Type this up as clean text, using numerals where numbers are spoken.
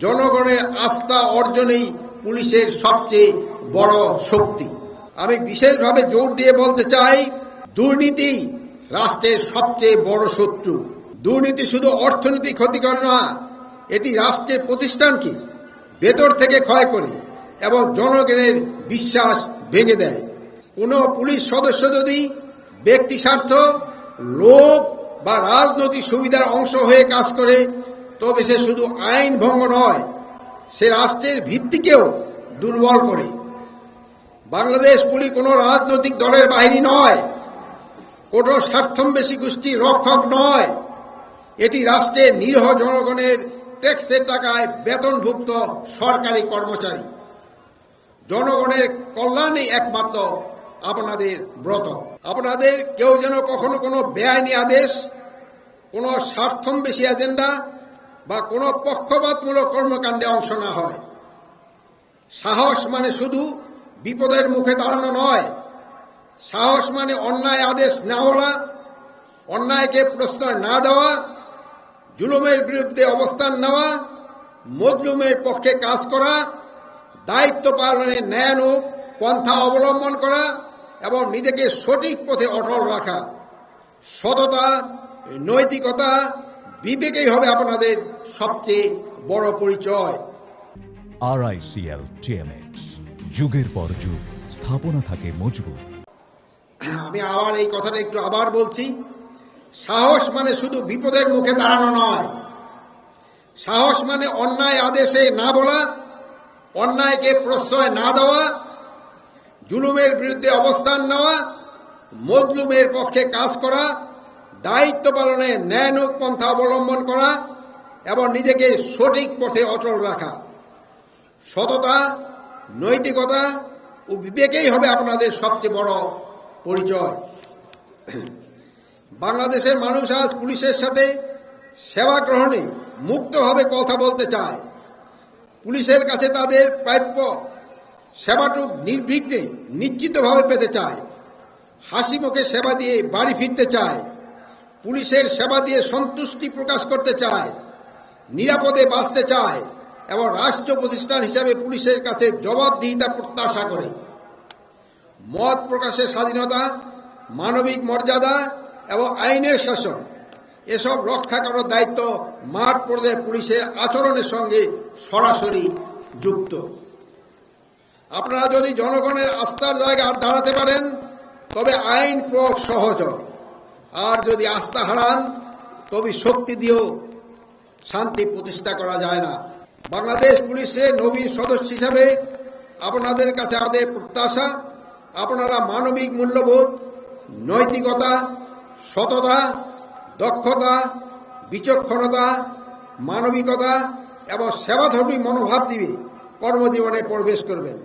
জনগণের আস্থা অর্জনেই পুলিশের সবচেয়ে বড় শক্তি। আমি বিশেষভাবে জোর দিয়ে বলতে চাই, দুর্নীতি রাষ্ট্রের সবচেয়ে বড় শত্রু। দুর্নীতি শুধু অর্থনীতি ক্ষতি করে না, এটি রাষ্ট্রের প্রতিষ্ঠানকে ভেতর থেকে ক্ষয় করে এবং জনগণের বিশ্বাস ভেঙে দেয়। কোনো পুলিশ সদস্য যদি ব্যক্তি স্বার্থ, লোভ বা রাজনৈতিক সুবিধার অংশ হয়ে কাজ করে, তবে সে শুধু আইন ভঙ্গ নয়, সে রাষ্ট্রের ভিত্তিকেও দুর্বল করে। বাংলাদেশ পুলিশ কোনো রাজনৈতিক দলের বাহিনী নয়, কোনো স্বার্থন্বেষী গোষ্ঠীর রক্ষক নয়। এটি রাষ্ট্রের নিরীহ জনগণের ট্যাক্সের টাকায় বেতনভুক্ত সরকারি কর্মচারী। জনগণের কল্যাণই একমাত্র আপনাদের ব্রত। আপনাদের কেউ যেন কখনো কোনো বেআইনি আদেশ, কোনো স্বার্থন্বেষী এজেন্ডা বা কোনো পক্ষপাতমূলক কর্মকাণ্ডে অংশ না হয়। সাহস মানে শুধু বিপদের মুখে দাঁড়ানো নয়, সাহস মানে অন্যায় আদেশ না বলা, অন্যায়কে প্রশ্রয় না দেওয়া, জুলুমের বিরুদ্ধে অবস্থান নেওয়া, মজলুমের পক্ষে কাজ করা, দায়িত্ব পালনে ন্যায়ানুগ পন্থা অবলম্বন করা এবং নিজেকে সঠিক পথে অটল রাখা। সততা, নৈতিকতা, বিবেকেই হবে আপনাদের সবচেয়ে বড় পরিচয়। RICL TMX, যুগের পর যুগ স্থাপনা থাকে মজবুত। আমি আবার এই কথাটা একটু আবার বলছি, সাহস মানে শুধু বিপদের মুখে দাঁড়ানো নয়, সাহস মানে অন্যায় আদেশে না বলা, অন্যায়কে প্রশ্রয় না দেওয়া, জুলুমের বিরুদ্ধে অবস্থান নেওয়া, মজলুমের পক্ষে কাজ করা, দায়িত্ব পালনে ন্যায়ানুগ পন্থা অবলম্বন করা এবং নিজেকে সঠিক পথে অটল রাখা। সততা, নৈতিকতা ও বিবেকেই হবে আপনাদের সবচেয়ে বড় পরিচয়। বাংলাদেশের মানুষ আজ পুলিশের সাথে সেবা গ্রহণে মুক্তভাবে কথা বলতে চায়। পুলিশের কাছে তাদের প্রাপ্য সেবাটুক নির্বিঘ্নে নিশ্চিতভাবে পেতে চায়। হাসি মুখে সেবা দিয়ে বাড়ি ফিরতে চায়। পুলিশের সেবা দিয়ে সন্তুষ্টি প্রকাশ করতে চায়, নিরাপদে বাঁচতে চায় এবং রাষ্ট্র প্রতিষ্ঠান হিসাবে পুলিশের কাছে জবাবদিহিতা প্রত্যাশা করে। মত প্রকাশের স্বাধীনতা, মানবিক মর্যাদা এবং আইনের শাসন এসব রক্ষা করার দায়িত্ব মাঠ পর্যায়ে পুলিশের আচরণের সঙ্গে সরাসরি যুক্ত। আপনারা যদি জনগণের আস্থার জায়গায় দাঁড়াতে পারেন, তবে আইন প্রয়োগ সহজ হয়। আর যদি আস্থা হারান, তবে শক্তি দিয়েও শান্তি প্রতিষ্ঠা করা যায় না। বাংলাদেশ পুলিশের নবীন সদস্য হিসাবে আপনাদের কাছে আমাদের প্রত্যাশা, আপনারা মানবিক মূল্যবোধ, নৈতিকতা, সততা, দক্ষতা, বিচক্ষণতা, মানবিকতা এবং সেবাধর্মী মনোভাব দিয়ে কর্মজীবনে প্রবেশ করবেন।